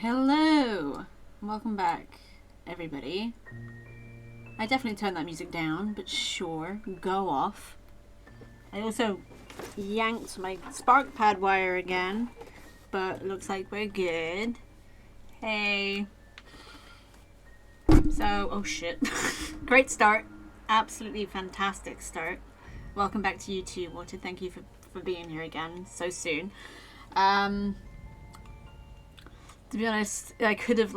Hello! Welcome back, everybody. I definitely turned that music down, but sure, go off. I also yanked my spark pad wire again, but looks like we're good. Hey. So, oh shit. Great start. Absolutely fantastic start. Welcome back to YouTube. Want to thank you for being here again so soon. To be honest, I could have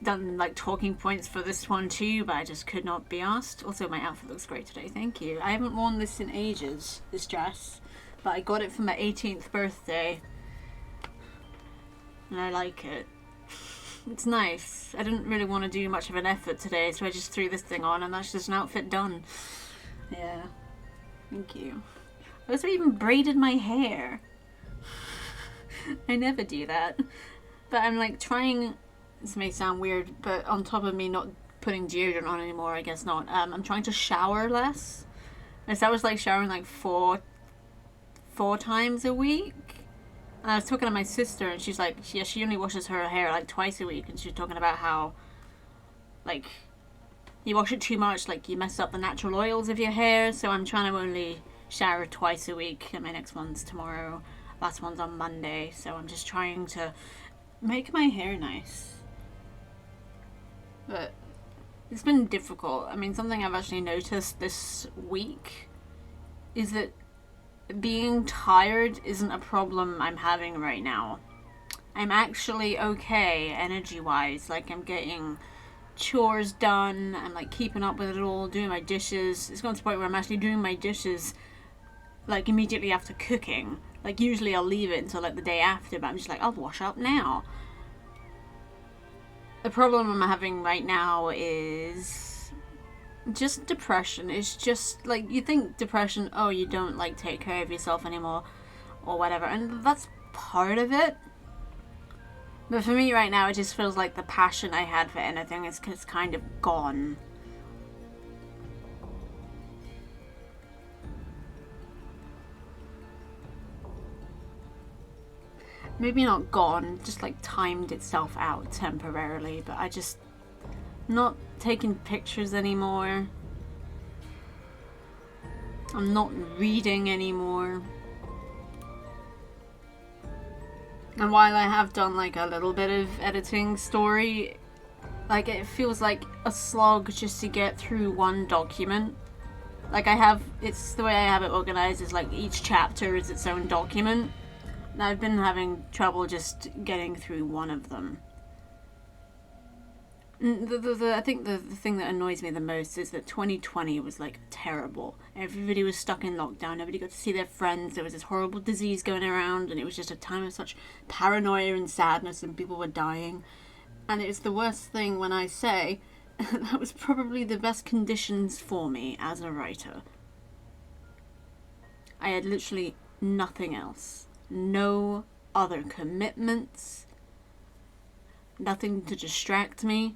done talking points for this one too, but I just could not be asked. Also, my outfit looks great today, thank you. I haven't worn this in ages, this dress, but I got it for my 18th birthday, and I like it. It's nice. I didn't really want to do much of an effort today, so I just threw this thing on, and that's just an outfit done. Yeah, thank you. I also even braided my hair. I never do that. But I'm trying, this may sound weird, but on top of me not putting deodorant on anymore, I guess not, I'm trying to shower less. And so I was showering four times a week. And I was talking to my sister and she's like, yeah, she only washes her hair twice a week. And she's talking about how, you wash it too much, you mess up the natural oils of your hair. So I'm trying to only shower twice a week. And my next one's tomorrow. Last one's on Monday. So I'm just trying to make my hair nice. But it's been difficult. I mean, something I've actually noticed this week is that being tired isn't a problem I'm having right now. I'm actually okay energy-wise. I'm getting chores done. I'm keeping up with it all, doing my dishes. It's gotten to the point where I'm actually doing my dishes immediately after cooking. Usually I'll leave it until the day after, but I'm just I'll wash up now. The problem I'm having right now is just depression. It's just you think depression, oh, you don't take care of yourself anymore or whatever, and that's part of it. But for me right now, it just feels like the passion I had for anything is kind of gone. Maybe not gone, just timed itself out temporarily, but I just not taking pictures anymore. I'm not reading anymore. And while I have done a little bit of editing story, it feels like a slog just to get through one document. It's the way I have it organized is each chapter is its own document. And I've been having trouble just getting through one of them. I think the thing that annoys me the most is that 2020 was terrible. Everybody was stuck in lockdown. Nobody got to see their friends. There was this horrible disease going around, and it was just a time of such paranoia and sadness, and people were dying. And it's the worst thing when I say that was probably the best conditions for me as a writer. I had literally nothing else. No other commitments. Nothing to distract me.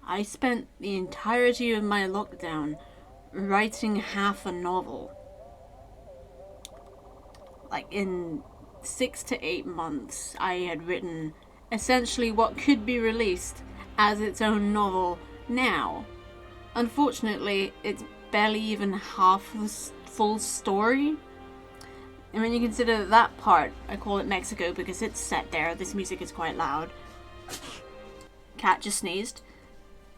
I spent the entirety of my lockdown writing half a novel. In 6 to 8 months, I had written essentially what could be released as its own novel now. Unfortunately, it's barely even half the full story. And when you consider that part, I call it Mexico because it's set there. This music is quite loud. Cat just sneezed.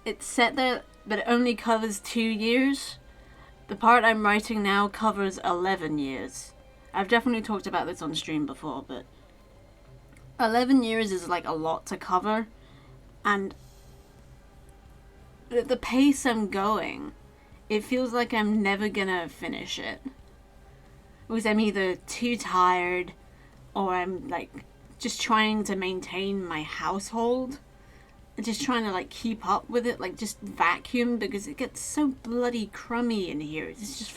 It's set there, but it only covers 2 years. The part I'm writing now covers 11 years. I've definitely talked about this on stream before, but 11 years is a lot to cover. And at the pace I'm going, it feels like I'm never gonna finish it. Because I'm either too tired or I'm just trying to maintain my household. Just trying to keep up with it, just vacuum because it gets so bloody crummy in here. It's just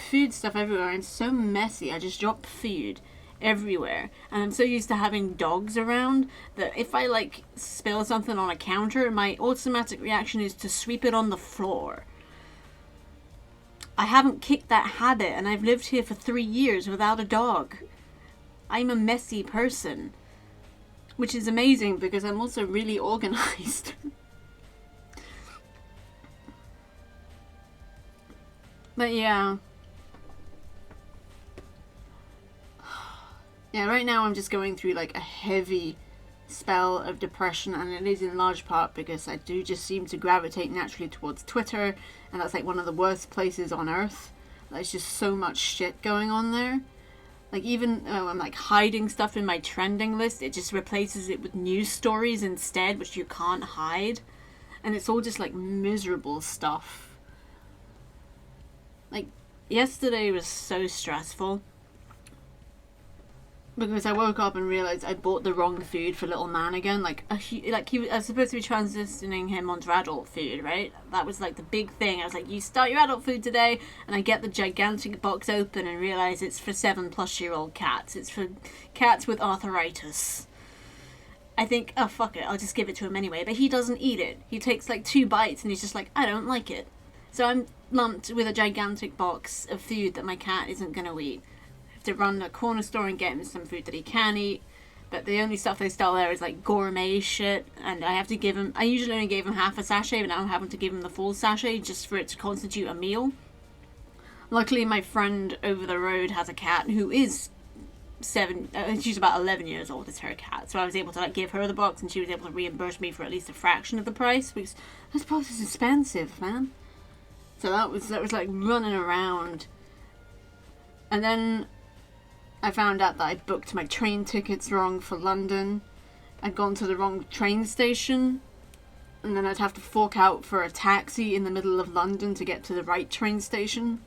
food stuff everywhere and so messy. I just drop food everywhere. And I'm so used to having dogs around that if I spill something on a counter, my automatic reaction is to sweep it on the floor. I haven't kicked that habit, and I've lived here for 3 years without a dog. I'm a messy person. which is amazing because I'm also really organized. But yeah. Yeah, right now I'm just going through like a heavy spell of depression, and it is in large part because I do just seem to gravitate naturally towards Twitter, and that's like one of the worst places on earth. There's just so much shit going on there. Like even I'm like hiding stuff in my trending list, it just replaces it with news stories instead, which you can't hide. And it's all just like miserable stuff. Like yesterday was so stressful because I woke up and realized I bought the wrong food for little man again. I was supposed to be transitioning him onto adult food, right? That was like the big thing. I was like, you start your adult food today, and I get the gigantic box open and realize it's for 7+-year-old cats. It's for cats with arthritis. I think, oh fuck it, I'll just give it to him anyway. But he doesn't eat it. He takes like 2 bites and he's just like, I don't like it. So I'm lumped with a gigantic box of food that my cat isn't gonna eat. To run a corner store and get him some food that he can eat, but the only stuff they sell there is like gourmet shit, and I have to give him, I usually only gave him half a sachet, but now I'm having to give him the full sachet just for it to constitute a meal. Luckily my friend over the road has a cat who is she's about 11 years old, it's her cat, so I was able to like give her the box, and she was able to reimburse me for at least a fraction of the price, because this box is expensive, man. So that was like running around. And then I found out that I'd booked my train tickets wrong for London. I'd gone to the wrong train station, and then I'd have to fork out for a taxi in the middle of London to get to the right train station.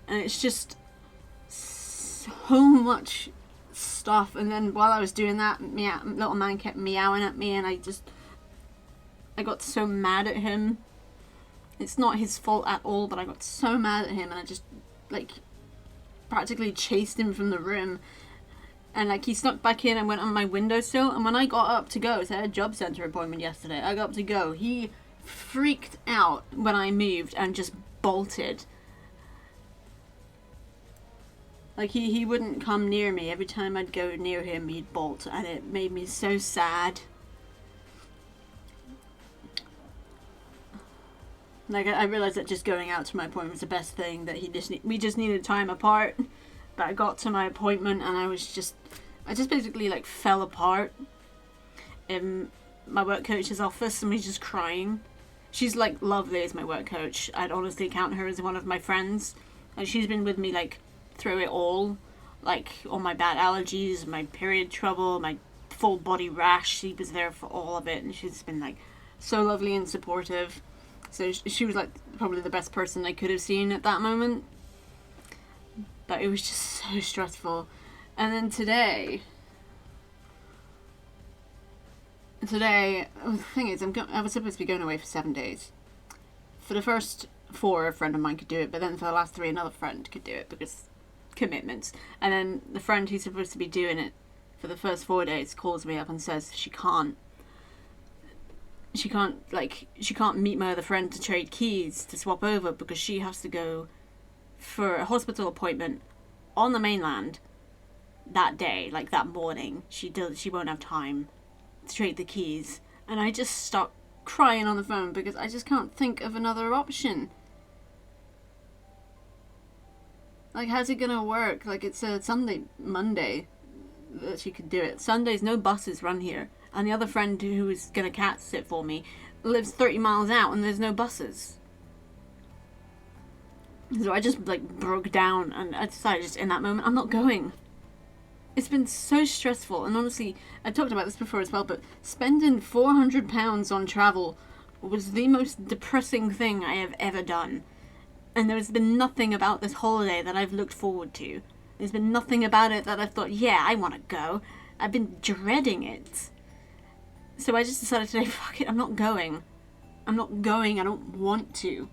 And it's just so much stuff. And then while I was doing that, little man kept meowing at me, and I got so mad at him. It's not his fault at all, but I got so mad at him, and I just like practically chased him from the room, and like he snuck back in and went on my windowsill, and when I got up to go, so I had a job centre appointment yesterday, I got up to go, he freaked out when I moved and just bolted. Like he wouldn't come near me. Every time I'd go near him he'd bolt, and it made me so sad. Like, I realised that just going out to my appointment was the best thing, that we just needed time apart. But I got to my appointment and I just basically like fell apart in my work coach's office, and was just crying. She's like lovely as my work coach. I'd honestly count her as one of my friends. And she's been with me like through it all. Like all my bad allergies, my period trouble, my full body rash. She was there for all of it, and she's been like so lovely and supportive. So she was like probably the best person I could have seen at that moment. But it was just so stressful. And then today, the thing is, I was supposed to be going away for 7 days. For the first 4, a friend of mine could do it, but then for the last 3, another friend could do it because commitments. And then the friend who's supposed to be doing it for the first 4 days calls me up and says she can't meet my other friend to trade keys to swap over because she has to go for a hospital appointment on the mainland that day, like that morning. She won't have time to trade the keys. And I just stopped crying on the phone because I just can't think of another option. Like, how's it gonna work? Like, it's a Monday that she could do it. Sundays, no buses run here. And the other friend who was going to cat sit for me lives 30 miles out and there's no buses. So I just like broke down, and I decided just in that moment, I'm not going. It's been so stressful, and honestly, I talked about this before as well, but spending £400 on travel was the most depressing thing I have ever done. And there's been nothing about this holiday that I've looked forward to. There's been nothing about it that I've thought, yeah, I want to go. I've been dreading it. So I just decided today, fuck it, I'm not going. I don't want to.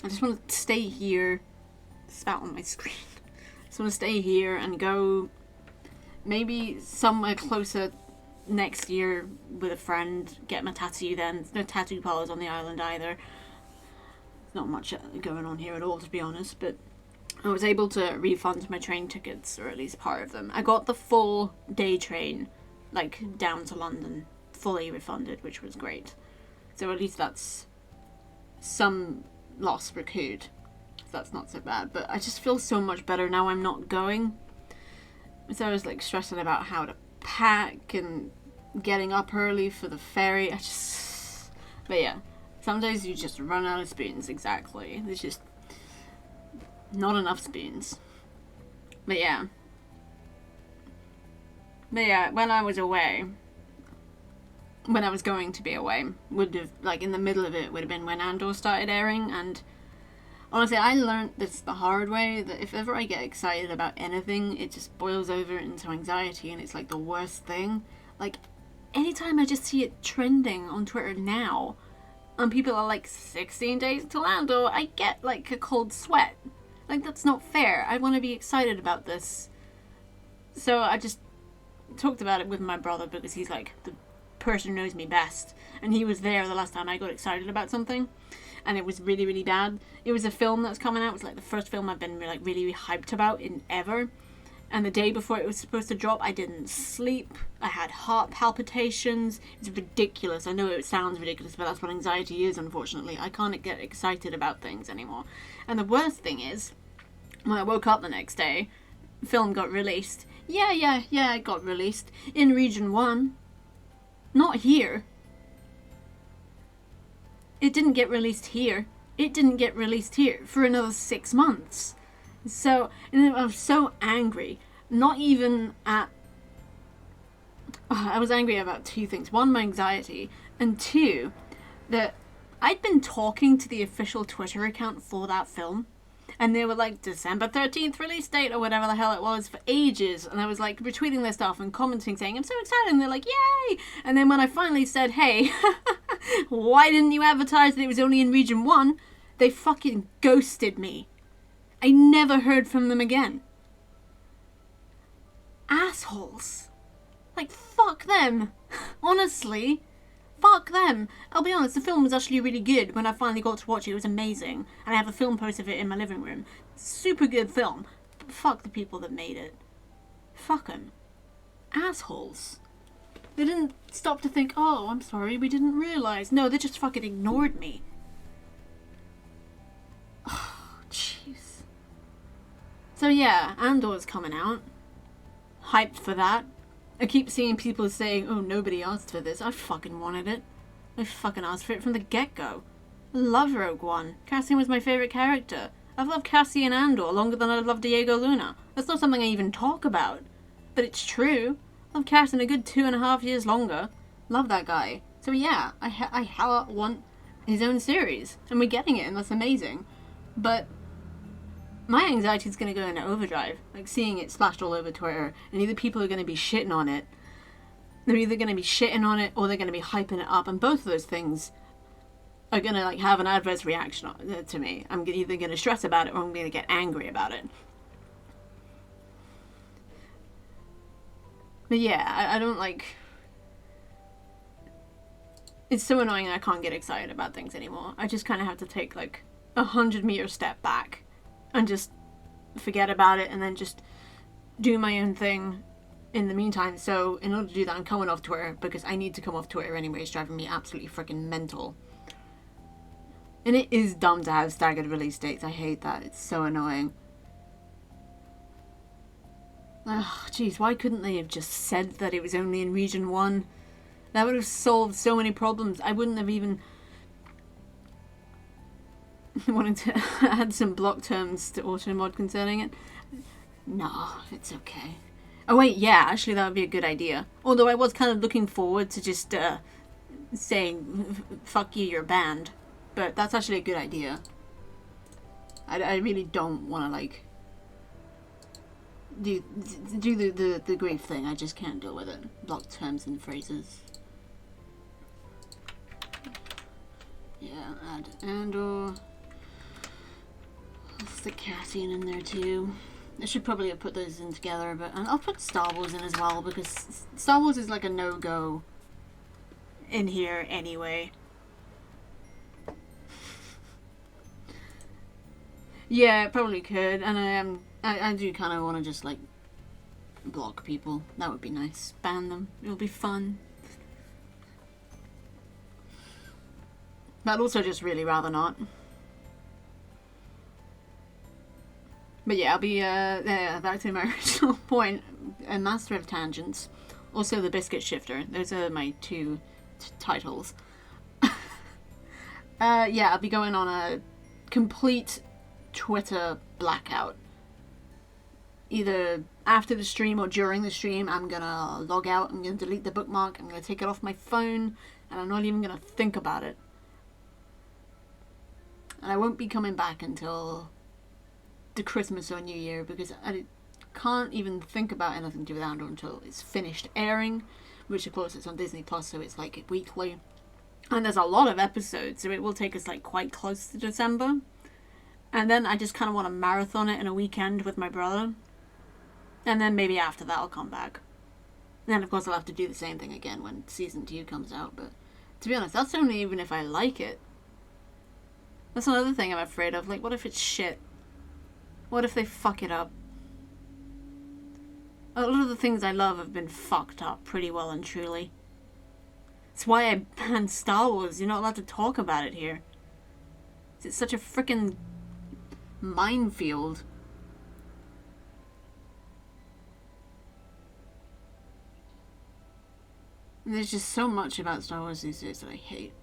I just want to stay here. Spat on my screen. I just want to stay here and go maybe somewhere closer next year with a friend. Get my tattoo then. There's no tattoo parlours on the island either. There's not much going on here at all, to be honest. But I was able to refund my train tickets, or at least part of them. I got the full day train, like, down to London, fully refunded, which was great. So at least that's some loss recouped. That's not so bad. But I just feel so much better now I'm not going. So I was, like, stressing about how to pack and getting up early for the ferry. But yeah, some days you just run out of spoons, exactly. There's just not enough spoons. But yeah, when I was away, when I was going to be away, would have, like, in the middle of it would have been when Andor started airing, and honestly, I learned this the hard way, that if ever I get excited about anything, it just boils over into anxiety, and it's, like, the worst thing. Like, anytime I just see it trending on Twitter now, and people are like, 16 days till Andor, I get, like, a cold sweat. Like, that's not fair. I want to be excited about this. So I just talked about it with my brother, because he's, like, the person who knows me best. And he was there the last time I got excited about something. And it was really, really bad. It was a film that's coming out. It was, like, the first film I've been, like, really, really hyped about in ever. And the day before it was supposed to drop, I didn't sleep. I had heart palpitations. It's ridiculous. I know it sounds ridiculous, but that's what anxiety is, unfortunately. I can't get excited about things anymore. And the worst thing is, when I woke up the next day, the film got released. Yeah, it got released. In Region 1. Not here. It didn't get released here. It didn't get released here for another 6 months. So, and I was so angry. Not even at... I was angry about two things. One, my anxiety. And two, that I'd been talking to the official Twitter account for that film. And they were like, December 13th release date, or whatever the hell it was, for ages. And I was like retweeting their stuff and commenting saying, I'm so excited. And they're like, yay! And then when I finally said, hey, why didn't you advertise that it was only in Region 1? They fucking ghosted me. I never heard from them again. Assholes. Like, fuck them. Honestly. Fuck them. I'll be honest, the film was actually really good. When I finally got to watch it, it was amazing. And I have a film post of it in my living room. Super good film. But fuck the people that made it. Fuck them. Assholes. They didn't stop to think, oh, I'm sorry, we didn't realise. No, they just fucking ignored me. Oh, jeez. So yeah, Andor's coming out. Hyped for that. I keep seeing people saying, oh, nobody asked for this. I fucking wanted it. I fucking asked for it from the get-go. I love Rogue One. Cassian was my favourite character. I've loved Cassian Andor longer than I've loved Diego Luna. That's not something I even talk about. But it's true. I've Cassian a good 2.5 years longer. Love that guy. So yeah, I want his own series. And we're getting it, and that's amazing. But my anxiety is going to go into overdrive. Like, seeing it splashed all over Twitter, and either people are going to be shitting on it. They're either going to be shitting on it, or they're going to be hyping it up, and both of those things are going to, like, have an adverse reaction to me. I'm either going to stress about it, or I'm going to get angry about it. But yeah, I don't, like... It's so annoying I can't get excited about things anymore. I just kind of have to take, like, 100-meter step back and just forget about it, and then just do my own thing in the meantime. So in order to do that, I'm coming off Twitter, because I need to come off Twitter anyway. It's driving me absolutely freaking mental. And it is dumb to have staggered release dates. I hate that. It's so annoying. Oh, jeez, why couldn't they have just said that it was only in Region 1? That would have solved so many problems. I wouldn't have even wanted to add some block terms to auto-mod concerning it. No, it's okay. Oh wait, yeah, actually that would be a good idea. Although I was kind of looking forward to just saying, fuck you, you're banned. But that's actually a good idea. I really don't want to, like, do the grief thing. I just can't deal with it. Block terms and phrases. Yeah, add Andor. I'll stick Cassian in there too. I should probably have put those in together, but I'll put Star Wars in as well, because Star Wars is like a no-go in here anyway. Yeah, it probably could, and I do kind of want to just like block people. That would be nice. Ban them. It'll be fun. But also just really rather not. But yeah, I'll be back to my original point. A master of tangents. Also, the biscuit shifter. Those are my two titles. Yeah, I'll be going on a complete Twitter blackout. Either after the stream or during the stream, I'm gonna log out. I'm gonna delete the bookmark. I'm gonna take it off my phone, and I'm not even gonna think about it. And I won't be coming back until the Christmas or New Year, because I can't even think about anything to do with Andor until it's finished airing, which of course it's on Disney Plus, so it's like weekly. And there's a lot of episodes, so it will take us like quite close to December. And then I just kind of want to marathon it in a weekend with my brother. And then maybe after that I'll come back. And then of course I'll have to do the same thing again when season 2 comes out. But to be honest, that's only even if I like it. That's another thing I'm afraid of. Like, what if it's shit? What if they fuck it up? A lot of the things I love have been fucked up pretty well and truly. It's why I banned Star Wars. You're not allowed to talk about it here. It's such a freaking minefield. And there's just so much about Star Wars these days that I hate.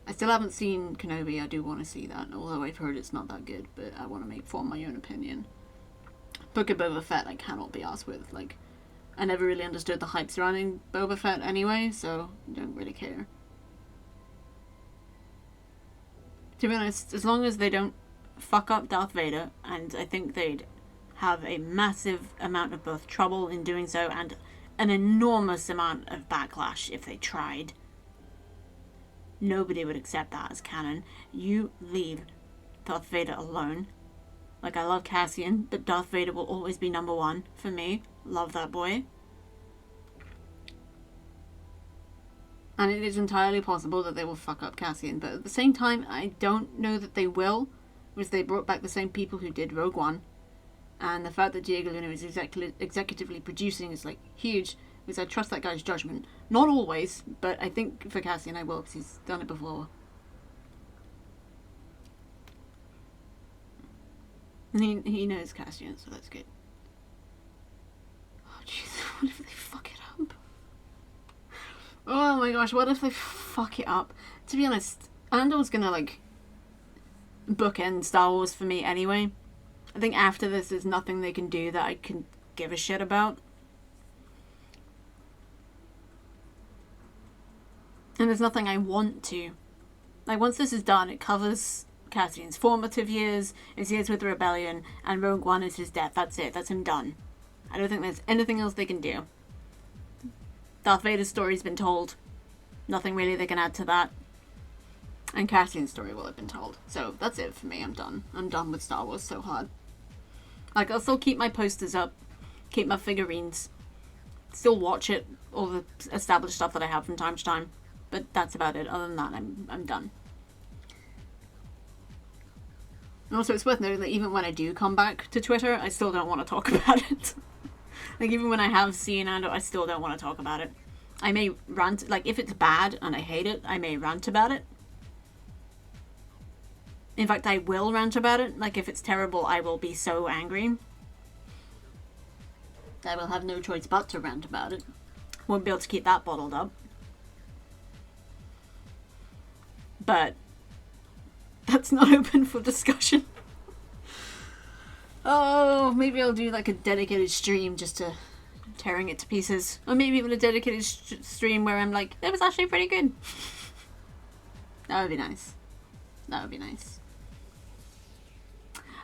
I still haven't seen Kenobi. I do want to see that, although I've heard it's not that good, but I want to form my own opinion. Book of Boba Fett I cannot be arsed with. Like, I never really understood the hype surrounding Boba Fett anyway, so I don't really care. To be honest, as long as they don't fuck up Darth Vader, and I think they'd have a massive amount of both trouble in doing so and an enormous amount of backlash if they tried. Nobody would accept that as canon. You leave Darth Vader alone. Like, I love Cassian, but Darth Vader will always be number one for me. Love that boy. And it is entirely possible that they will fuck up Cassian, but at the same time, I don't know that they will, because they brought back the same people who did Rogue One. And the fact that Diego Luna is executively producing is, like, huge, because I trust that guy's judgment. Not always, but I think for Cassian I will, because he's done it before. And he knows Cassian, so that's good. Oh, jeez, what if they fuck it up? Oh my gosh, what if they fuck it up? To be honest, Andor's gonna, like, bookend Star Wars for me anyway. I think after this, there's nothing they can do that I can give a shit about. And there's nothing I want to. Like, once this is done, it covers Cassian's formative years, his years with the Rebellion, and Rogue One is his death. That's it. That's him done. I don't think there's anything else they can do. Darth Vader's story's been told. Nothing really they can add to that. And Cassian's story will have been told. So that's it for me. I'm done. I'm done with Star Wars so hard. Like, I'll still keep my posters up, keep my figurines, still watch it, all the established stuff that I have from time to time. But that's about it. Other than that, I'm done. And also, it's worth noting that even when I do come back to Twitter, I still don't want to talk about it. Like, even when I have seen Andor, I still don't want to talk about it. I may rant, like, if it's bad and I hate it, I may rant about it. In fact, I will rant about it. Like, if it's terrible, I will be so angry. I will have no choice but to rant about it. Won't be able to keep that bottled up. But that's not open for discussion. Oh, maybe I'll do like a dedicated stream just to tearing it to pieces. Or maybe even a dedicated stream where I'm like, it was actually pretty good. That would be nice. That would be nice.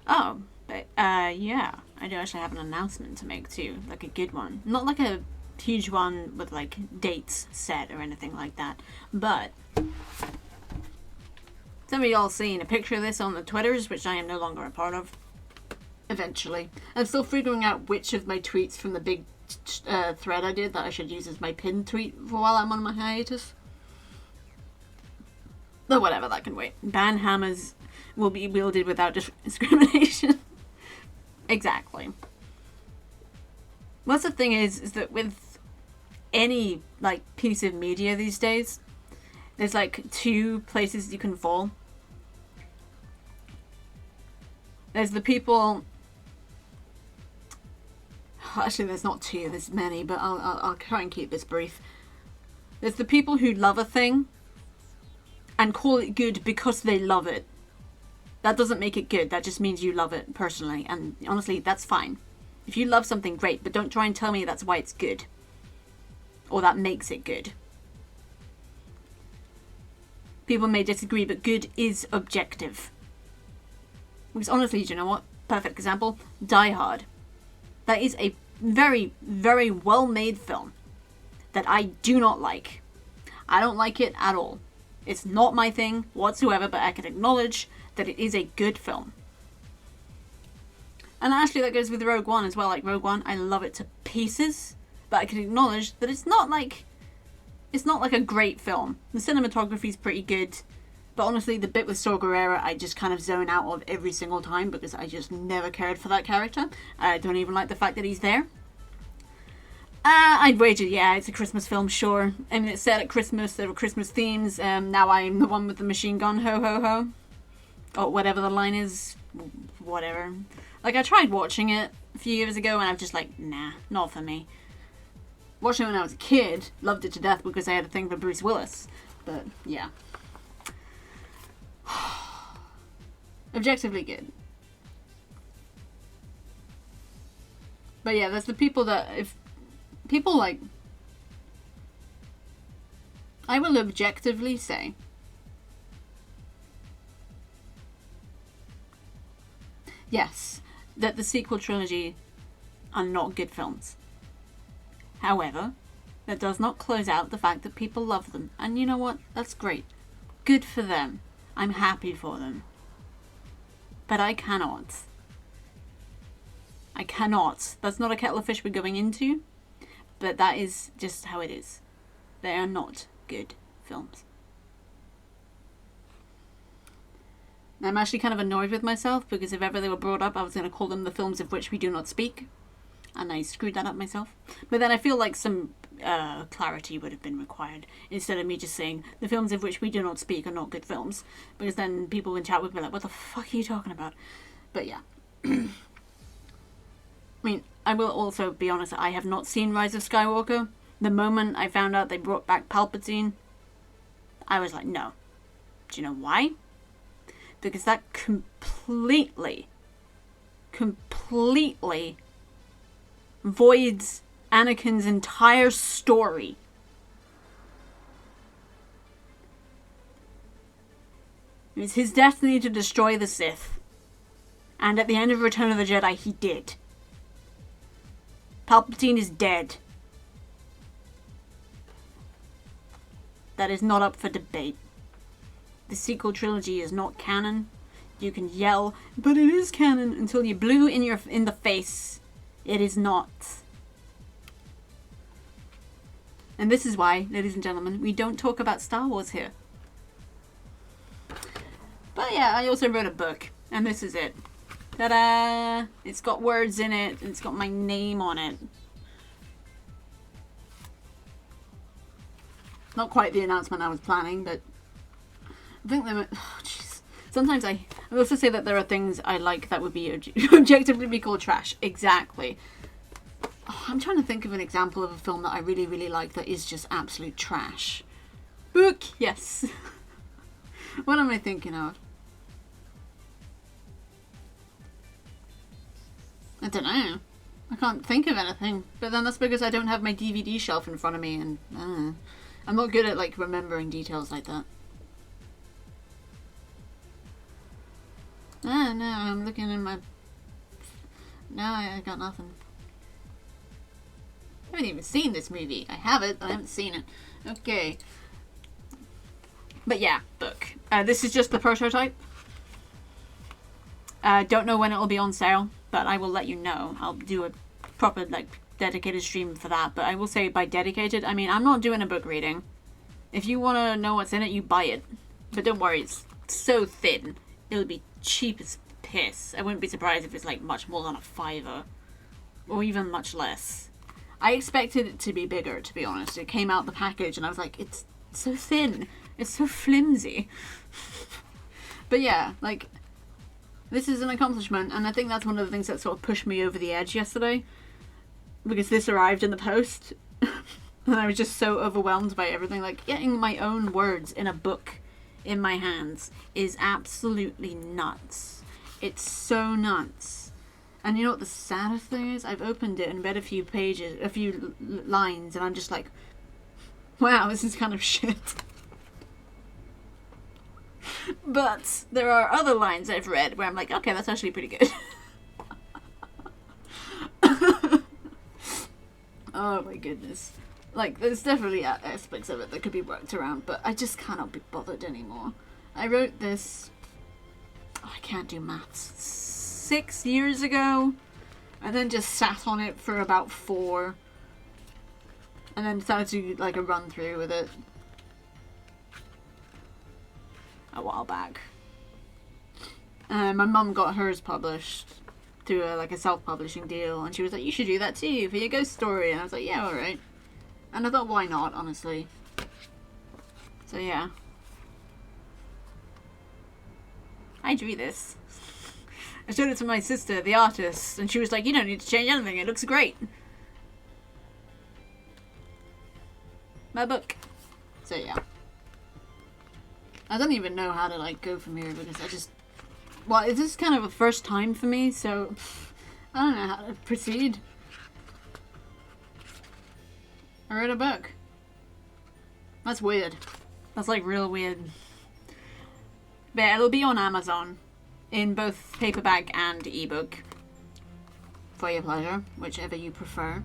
Oh, but yeah, I do actually have an announcement to make too. Like a good one. Not like a huge one with like dates set or anything like that. But some of y'all seen a picture of this on the Twitters, which I am no longer a part of. Eventually. I'm still figuring out which of my tweets from the big thread I did that I should use as my pinned tweet for while I'm on my hiatus. But whatever, that can wait. Ban Hammer's will be wielded without discrimination. Exactly. What's the thing is that with any, like, piece of media these days, there's, like, two places you can fall. There's the people... Actually, there's not two, there's many, but I'll try and keep this brief. There's the people who love a thing and call it good because they love it. That doesn't make it good, that just means you love it personally, and honestly, that's fine. If you love something, great, but don't try and tell me that's why it's good. Or that makes it good. People may disagree, but good is objective. Because honestly, do you know what? Perfect example, Die Hard. That is a very, very well-made film that I do not like. I don't like it at all. It's not my thing whatsoever, but I can acknowledge that it is a good film. And actually that goes with Rogue One as well. Like Rogue One, I love it to pieces, but I can acknowledge that it's not like a great film. The cinematography is pretty good, but honestly the bit with Saw Gerrera I just kind of zone out of every single time because I just never cared for that character. I don't even like the fact that he's there. I'd wager, yeah, it's a Christmas film, sure. I mean, it's set at Christmas, there were Christmas themes. Now I'm the one with the machine gun, ho ho ho. Or whatever the line is, whatever. Like, I tried watching it a few years ago and I'm just like, nah, not for me. Watching it when I was a kid, loved it to death because I had a thing for Bruce Willis. But, yeah. Objectively good. But yeah, there's the people that, if people like, I will objectively say, yes, that the sequel trilogy are not good films. However, that does not close out the fact that people love them. And you know what? That's great. Good for them. I'm happy for them. But I cannot. I cannot. That's not a kettle of fish we're going into. But that is just how it is. They are not good films. I'm actually kind of annoyed with myself because if ever they were brought up, I was going to call them the films of which we do not speak. And I screwed that up myself. But then I feel like some clarity would have been required instead of me just saying the films of which we do not speak are not good films. Because then people in chat would be like, what the fuck are you talking about? But yeah. I mean, I will also be honest, I have not seen Rise of Skywalker. The moment I found out they brought back Palpatine, I was like, no. Do you know why? Because that completely voids Anakin's entire story. It's his destiny to destroy the Sith. And at the end of Return of the Jedi, he did. Palpatine is dead. That is not up for debate. The sequel trilogy is not canon. You can yell, but it is canon, until you're blue in the face. It is not. And this is why, ladies and gentlemen, we don't talk about Star Wars here. But yeah, I also wrote a book, and this is it. Ta-da! It's got words in it, and it's got my name on it. Not quite the announcement I was planning, but I think they were... Oh, jeez. Sometimes I also say that there are things I like that would be objectively be called trash. Exactly. Oh, I'm trying to think of an example of a film that I really, really like that is just absolute trash. Book! Yes. What am I thinking of? I don't know. I can't think of anything. But then that's because I don't have my DVD shelf in front of me and I don't know. I'm not good at like remembering details like that. Ah, no, I'm looking in my... No, I got nothing. I haven't even seen this movie. I have it, but I haven't seen it. Okay. But yeah, book. This is just the prototype. Don't know when it'll be on sale, but I will let you know. I'll do a proper, like, dedicated stream for that. But I will say by dedicated, I mean, I'm not doing a book reading. If you want to know what's in it, you buy it. But don't worry, it's so thin. it'll be cheap as piss. I wouldn't be surprised if it's like much more than a $5, or even much less. I expected it to be bigger, to be honest. It came out the package and I was like, it's so thin. It's so flimsy. But yeah, like, this is an accomplishment, and I think that's one of the things that sort of pushed me over the edge yesterday. Because this arrived in the post, and I was just so overwhelmed by everything. Like, getting my own words in a book in my hands is absolutely nuts. It's so nuts. And you know what the saddest thing is? I've opened it and read a few lines, and I'm just like, wow, this is kind of shit. But there are other lines I've read where I'm like, okay, that's actually pretty good. Oh my goodness. Like, there's definitely aspects of it that could be worked around, but I just cannot be bothered anymore. I wrote this, I can't do maths, 6 years ago, and then just sat on it for about 4, and then decided to do like a run through with it a while back. My mum got hers published through a self-publishing deal, and she was like, you should do that too for your ghost story, and I was like, yeah, alright. And I thought, why not, honestly? So yeah, I drew this. I showed it to my sister, the artist, and she was like, you don't need to change anything, it looks great. My book. So yeah, I don't even know how to like go from here, because well, this is kind of a first time for me, so I don't know how to proceed. I read a book. That's weird. That's like real weird. But it'll be on Amazon in both paperback and ebook for your pleasure, whichever you prefer.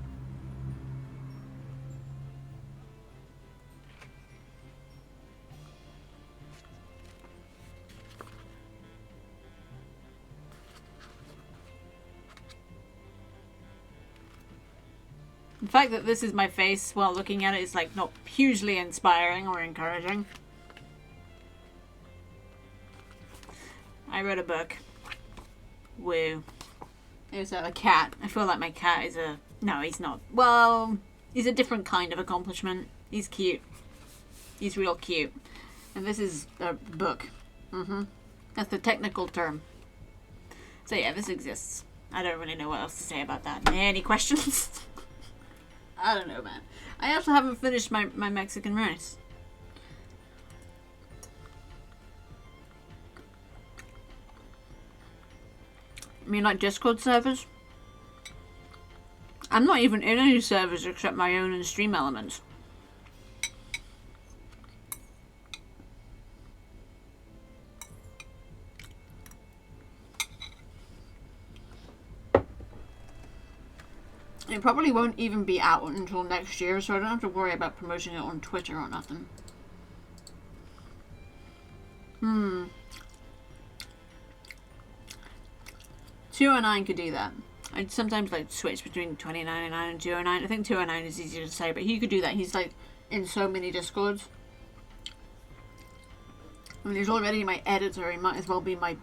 The fact that this is my face while looking at it is like not hugely inspiring or encouraging. I read a book. Woo. There's a cat. I feel like my cat is a... No, he's not. Well, he's a different kind of accomplishment. He's cute. He's real cute. And this is a book. That's the technical term. So yeah, this exists. I don't really know what else to say about that. Any questions? I don't know, man. I also haven't finished my Mexican rice. I mean, like Discord servers? I'm not even in any servers except my own and Stream Elements. It probably won't even be out until next year, so I don't have to worry about promoting it on Twitter or nothing. 209 could do that. I'd sometimes like switch between 2099 and 209. I think 209 is easier to say, but he could do that. He's like in so many Discords. I mean, he's already my editor. He might as well be my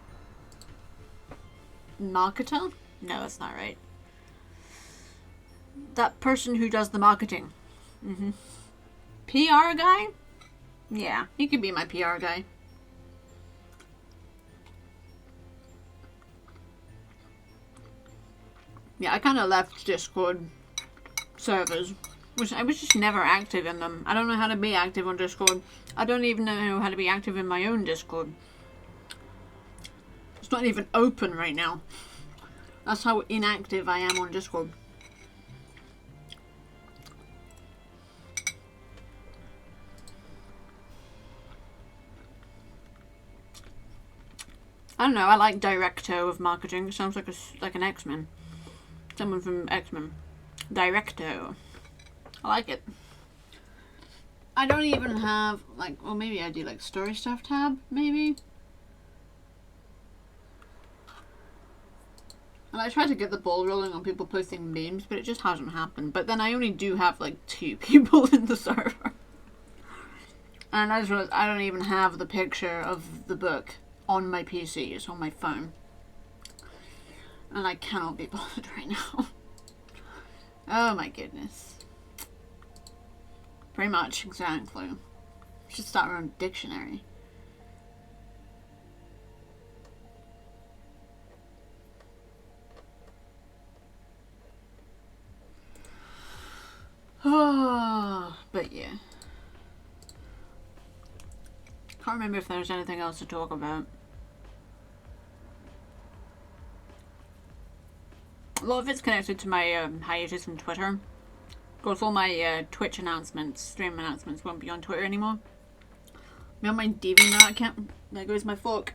marketer. No, that's not right. That person who does the marketing. PR guy? Yeah, he could be my PR guy. Yeah, I kind of left Discord servers, which I was just never active in them. I don't know how to be active on Discord. I don't even know how to be active in my own Discord. It's not even open right now. That's how inactive I am on Discord. I don't know, I like Directo of marketing. It sounds like an X-Men. Someone from X-Men. Directo. I like it. I don't even have, like, well, maybe I do, like, story stuff tab, maybe? And I tried to get the ball rolling on people posting memes, but it just hasn't happened. But then I only do have, like, 2 people in the server. And I just realized I don't even have the picture of the book on my PC. It's on my phone. And I cannot be bothered right now. Oh my goodness. Pretty much, exactly. Should start our own dictionary. Oh, but yeah. Can't remember if there's anything else to talk about. A lot of it's connected to my hiatus on Twitter. Of course, all my Twitch announcements, stream announcements won't be on Twitter anymore. Me on my DeviantArt account. There goes my fork.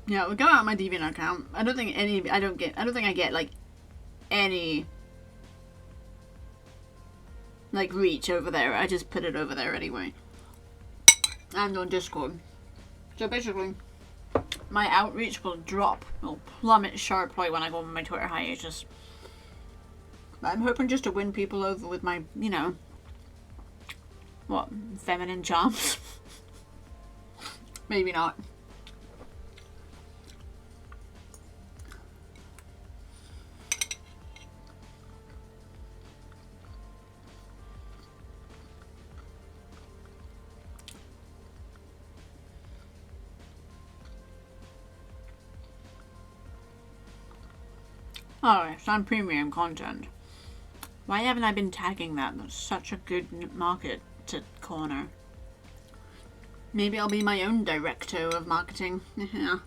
Yeah, we'll go out on my DeviantArt account. I don't think I get like any like reach over there. I just put it over there anyway. And on Discord. So basically, my outreach will drop. It'll plummet sharply when I go on my Twitter hiatus. But I'm hoping just to win people over with my, you know, what, feminine charms? Maybe not. Oh, some premium content. Why haven't I been tagging that? That's such a good market to corner. Maybe I'll be my own director of marketing. Yeah.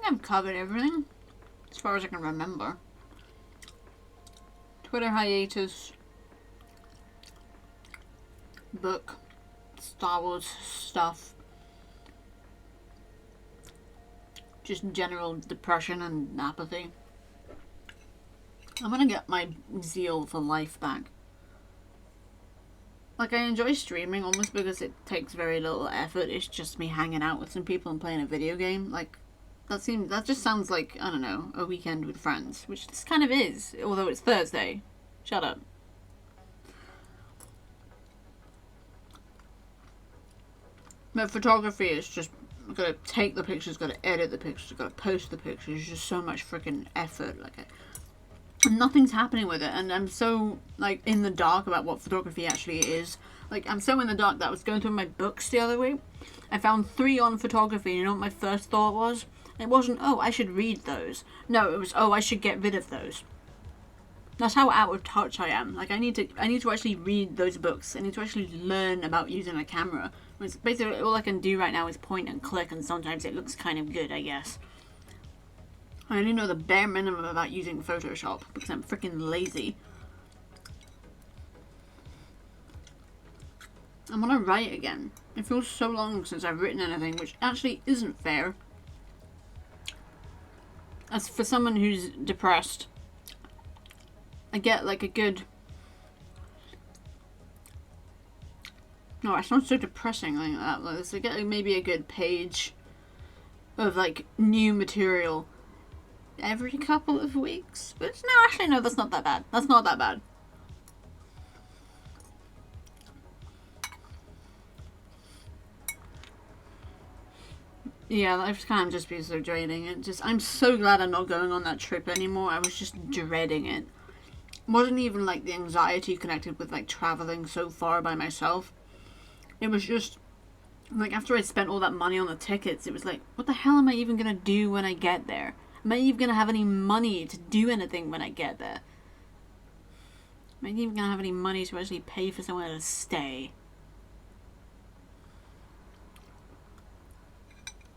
I've covered everything as far as I can remember. Twitter hiatus, book, Star Wars stuff, just general depression and apathy. I'm gonna get my zeal for life back. Like, I enjoy streaming almost because it takes very little effort. It's just me hanging out with some people and playing a video game. Like, that just sounds like, I don't know, a weekend with friends, which this kind of is, although it's Thursday. Shut up. But photography is just, I've got to take the pictures, got to edit the pictures, got to post the pictures. It's just so much freaking effort. Like, and nothing's happening with it, and I'm so, like, in the dark about what photography actually is. Like, I'm so in the dark that I was going through my books the other week. I found 3 on photography, and you know what my first thought was? It wasn't, oh, I should read those. No, it was, oh, I should get rid of those. That's how out of touch I am. Like, I need to actually read those books. I need to actually learn about using a camera. It's basically all I can do right now is point and click, and sometimes it looks kind of good, I guess. I only know the bare minimum about using Photoshop because I'm freaking lazy. I'm gonna write again. It feels so long since I've written anything, which actually isn't fair. As for someone who's depressed, I get like a good... No, it sounds so depressing like that. Like, I get like, maybe a good page of like new material every couple of weeks. But no, actually no, that's not that bad. That's not that bad. Yeah, life's kind of just been so draining. I'm so glad I'm not going on that trip anymore. I was just dreading it. It wasn't even like the anxiety connected with like traveling so far by myself. It was just like after I spent all that money on the tickets, it was like, what the hell am I even gonna do when I get there? Am I even gonna have any money to do anything when I get there? Am I even gonna have any money to actually pay for somewhere to stay?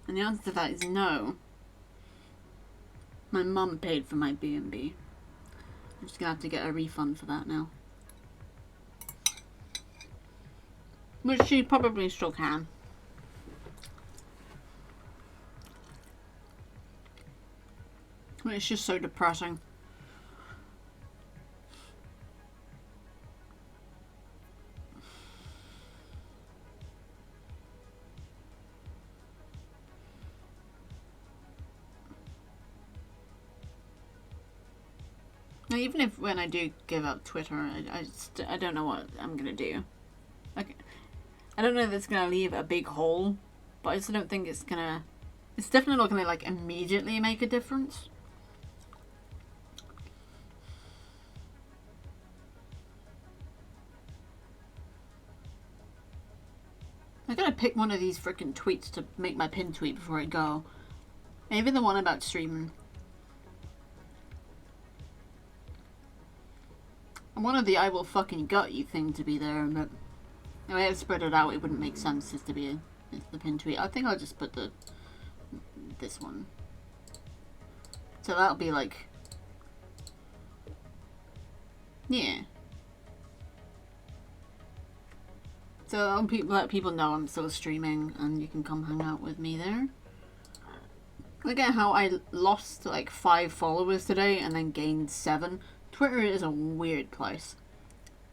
And the answer to that is no. My mum paid for my B&B. I'm just gonna have to get a refund for that now. Which she probably still can. It's just so depressing. Now, even if when I do give up Twitter, I don't know what I'm gonna do. Like, I don't know if it's gonna leave a big hole, but I just don't think it's gonna. It's definitely not gonna like immediately make a difference. I gotta pick one of these freaking tweets to make my pin tweet before I go. Maybe the one about streaming. I wanted the "I will fucking gut you" thing to be there, but the way I spread it out, it wouldn't make sense just to be the pin tweet. I think I'll just put this one. So that'll be like, yeah. So I'll let people know I'm still streaming, and you can come hang out with me there. Look at how I lost like 5 followers today and then gained 7. Twitter is a weird place.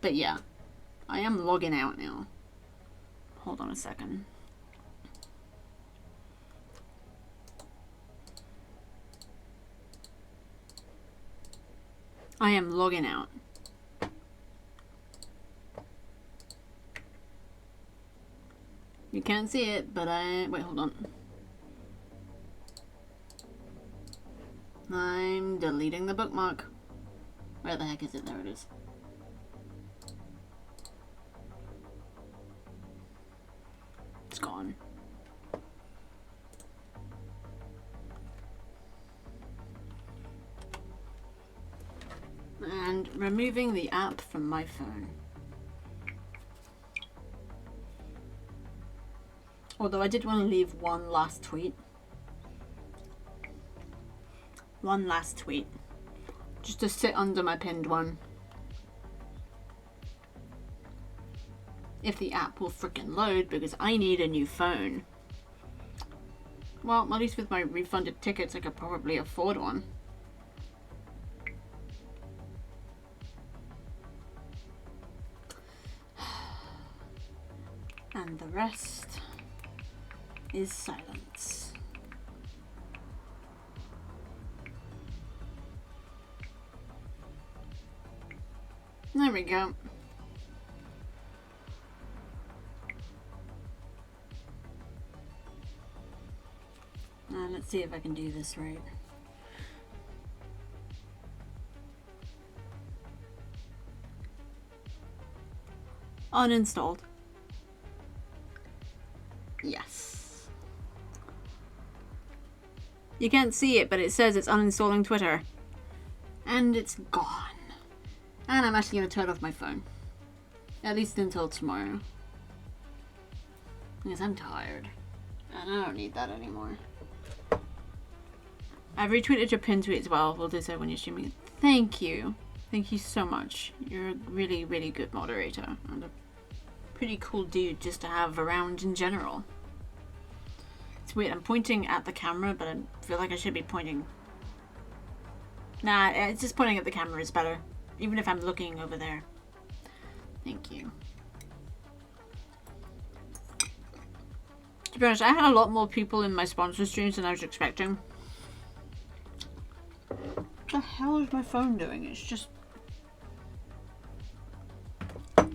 But yeah, I am logging out now. Hold on a second. I am logging out. You can't see it, but wait, hold on. I'm deleting the bookmark. Where the heck is it? There it is. It's gone. And removing the app from my phone. Although I did want to leave one last tweet. One last tweet. Just to sit under my pinned one. If the app will frickin' load, because I need a new phone. Well, at least with my refunded tickets, I could probably afford one. And the rest is silence. There we go. Let's see if I can do this right. Uninstalled. Yes. You can't see it, but it says it's uninstalling Twitter. And it's gone. And I'm actually going to turn off my phone. At least until tomorrow. Because I'm tired. And I don't need that anymore. I've retweeted your pin tweet as well. We'll do so when you're streaming. Thank you. Thank you so much. You're a really, really good moderator. And a pretty cool dude just to have around in general. It's weird. I'm pointing at the camera, but I feel like I should be pointing... Nah, it's just pointing at the camera is better. Even if I'm looking over there. Thank you. To be honest, I had a lot more people in my sponsor streams than I was expecting. What the hell is my phone doing? It's just... Oh,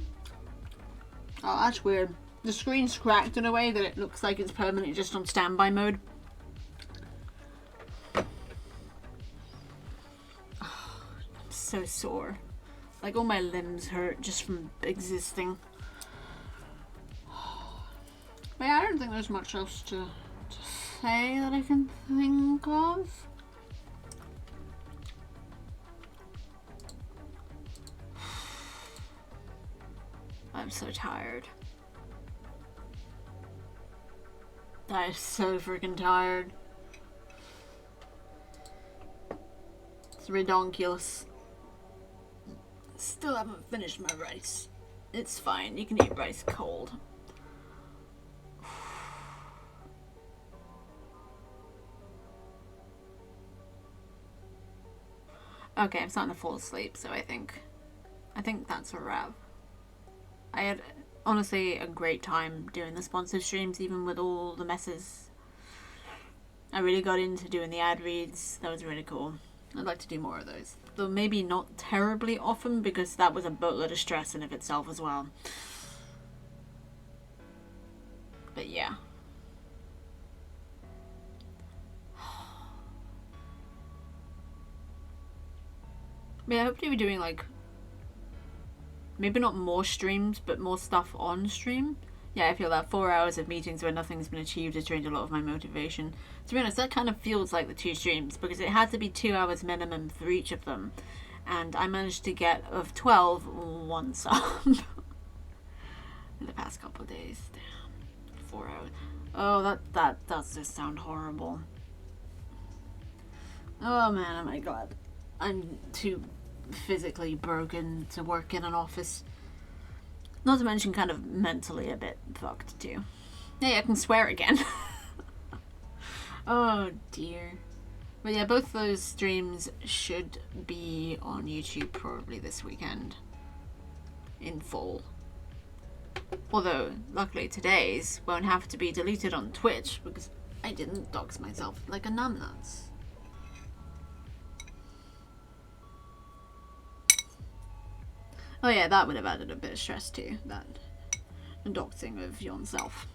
that's weird. The screen's cracked in a way that it looks like it's permanently just on standby mode. Oh, I'm so sore. Like all my limbs hurt just from existing. But yeah, I don't think there's much else to say that I can think of. I'm so tired. I'm so freaking tired. It's redonkulous. Still haven't finished my rice. It's fine, you can eat rice cold. Okay, I'm starting to fall asleep, so I think that's a wrap. I had honestly a great time doing the sponsored streams, even with all the messes. I really got into doing the ad reads. That was really cool. I'd like to do more of those. Though maybe not terribly often, because that was a boatload of stress in of itself as well. But yeah. But yeah, I hope to be doing like maybe not more streams, but more stuff on stream. Yeah, I feel that 4 hours of meetings where nothing's been achieved has drained a lot of my motivation. To be honest, that kind of feels like the 2 streams, because it had to be 2 hours minimum for each of them. And I managed to get, of 12, 1 sub. In the past couple of days. Damn. 4 hours. Oh, that does just sound horrible. Oh man, am I glad. I'm too physically broken to work in an office. Not to mention kind of mentally a bit fucked too. Hey, I can swear again. Oh dear. But yeah, both those streams should be on YouTube probably this weekend. In full. Although, luckily today's won't have to be deleted on Twitch because I didn't dox myself like a numbnuts. Oh yeah, that would have added a bit of stress too, that doxing of yourself.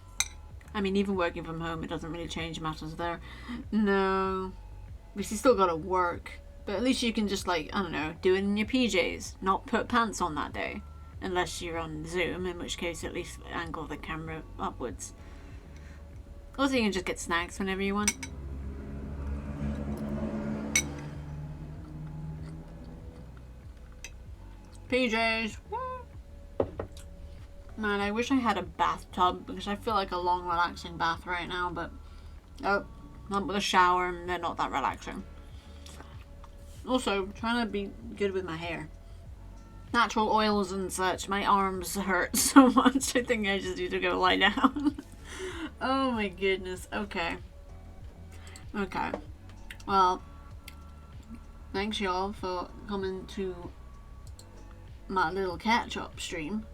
I mean, even working from home, it doesn't really change matters there. No. Because you still gotta work. But at least you can just, like, I don't know, do it in your PJs. Not put pants on that day. Unless you're on Zoom, in which case at least angle the camera upwards. Also, you can just get snacks whenever you want. PJs. Man, I wish I had a bathtub because I feel like a long, relaxing bath right now, but oh, not with a shower and they're not that relaxing. Also, trying to be good with my hair. Natural oils and such. My arms hurt so much. I think I just need to go lie down. Oh my goodness. Okay. Okay. Well, thanks y'all for coming to my little catch-up stream.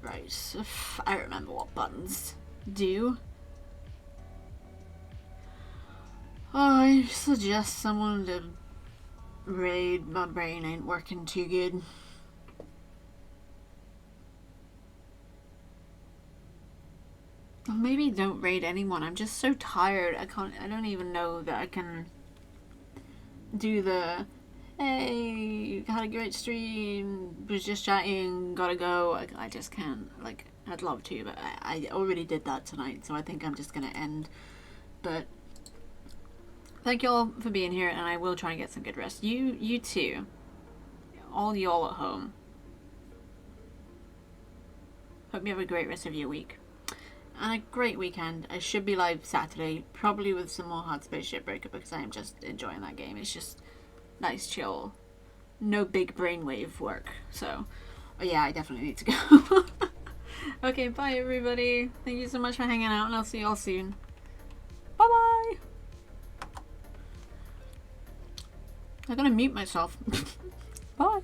Right. If I remember what buttons do. I suggest someone to raid. My brain ain't working too good. Or maybe don't raid anyone. I'm just so tired. I don't even know that I can do the hey, had a great stream, was just chatting, gotta go. I just can't. Like, I'd love to, but I already did that tonight, so I think I'm just gonna end. But thank y'all for being here, and I will try and get some good rest. You too. All y'all at home. Hope you have a great rest of your week. And a great weekend. I should be live Saturday, probably with some more Hard Space Shipbreaker, because I am just enjoying that game. It's just nice, chill, no big brainwave work. So, oh yeah, I definitely need to go. Okay, bye everybody. Thank you so much for hanging out, and I'll see y'all soon. Bye bye. I'm gonna mute myself. Bye.